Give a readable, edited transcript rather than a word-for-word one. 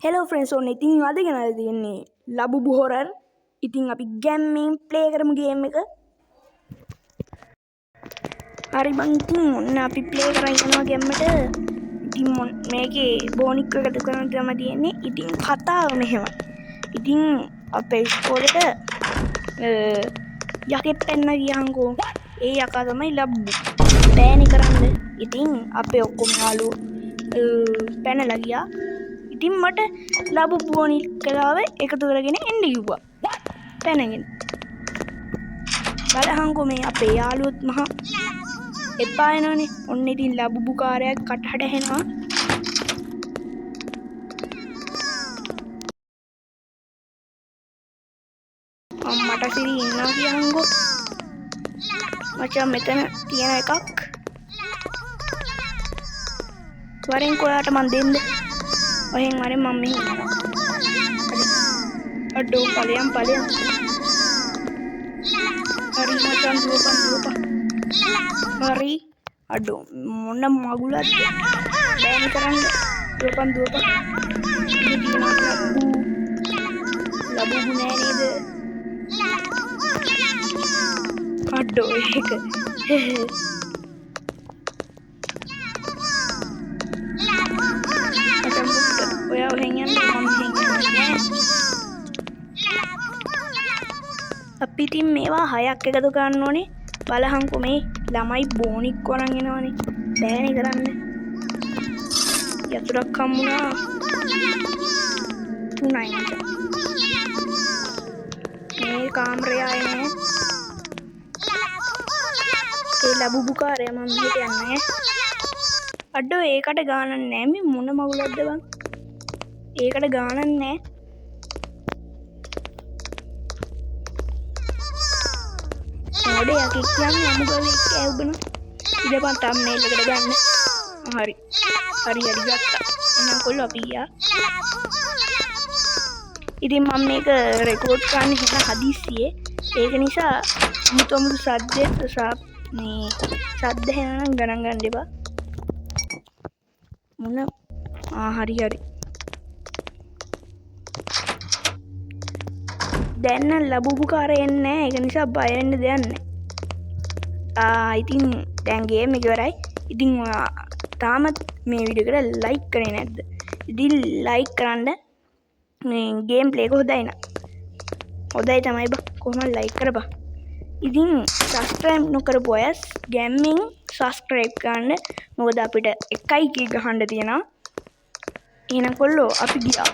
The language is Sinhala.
Hello friends, ඔන්න ඉතින් අද ගෙනල්ලා තියෙන්නේ ලබුබු හොරර්. ඉතින් අපි ගැම්මින් ප්ලේ කරමු ගේම් එක. හරි බං ඉතින් ඔන්න අපි ප්ලේ කරන් යනවා ගැම්මට. ඉතින් මේකේ බෝනික් එකතු කරන්න තමයි තියෙන්නේ. ඉතින් කතාව මෙහෙමයි. ඉතින් අපේ ඉස්කෝලේට යකෙක් පැන්න ගියහන්කෝ. ඒ යකා තමයි ලබ්බු. බෑනි කරන්න. ඉතින් අපේ ඔක්කොම යාළුවෝ පැනලා ගියා. ඉතින් මට ලබු බෝනික් කලාව එකතු කරගෙන එන්න කිව්වා. පැනගෙන. බලහන්කෝ මේ අපේ යාළුවොත් මහා එපා එනවනේ. ඔන්න ඉතින් ලබුබු කාරයක් කටහඬ ඇහෙනවා. අම්මට සිරි ඉන්නවා කියහන්කෝ. මචං මෙතන තියෙන එකක්. වරෙන් කොයාට මන් දෙන්න. ඔහෙන් වරෙන් මම මෙහෙ ඉන්නවා. අඩෝ ඵලයන්. හරි මචං දුවපන්. හරි. අඩෝ මොන මගුලක්ද? බෑන් කරන්න. දුවපන්. ලබුබු නෑ නේද? අඩෝ ඒක. ඔයා ඔහෙන් යන්න මම මෙහෙන් යන්නේ. අපි ඉතින් මේවා 6ක් එකතු කරන්න ඕනේ. බලහන්කෝ මේ ළමයි බෝනික් වරන් එනවනේ. බෑනේ කරන්න. යතුරක් හම්බුණා. 3යි මචං. මේ කාමරය ආයේ නෑ. ඒ ලබුබු කාරය මම මෙහෙට යන්නේ. අඩෝ ඒකට ගානක් නෑ. මේ මොන මගුලක්ද බං? ඒකට ගානක් නෑ. මොඩේ යකෙක් කියන්නේ අමුගලෙක් ඇව්බන. ඉඳපන් තම්නේල් එකට ගන්න. හරි ගත්තා. එහෙනම් කොල්ලෝ අපි ගියා. ඉතින් මම මේක රෙකෝඩ් කරන්න හිතන හදිස්සියේ. ඒක නිසා මුතුමුතු සද්ද එහෙනම් ගණන් ගන්න එපා. මොන හරි. දැන් නම් ලබුබු කාරය එන්නේ නැහැ. ඒක නිසා බය වෙන්න දෙයක් නැහැ. ඉතින් දැන් ගේම් එක ඉවරයි. ඉතින් ඔයා තාමත් මේ වීඩියෝ එකට ලයික් කරේ නැද්ද? ඉතින් ලයික් කරන්න. මේ ගේම් ප්ලේ එක හොඳයි නේද? හොඳයි තමයි බා. කොහොමද ලයික් කරපන්. ඉතින් සබ්ස්ක්‍රයිබ් නොකරපු අය ගැම්මින් සබ්ස්ක්‍රයිබ් කරන්න. මොකද අපිට 1k ගහන්න තියෙනවා. එහෙනම් කොල්ලෝ අපි ගියා.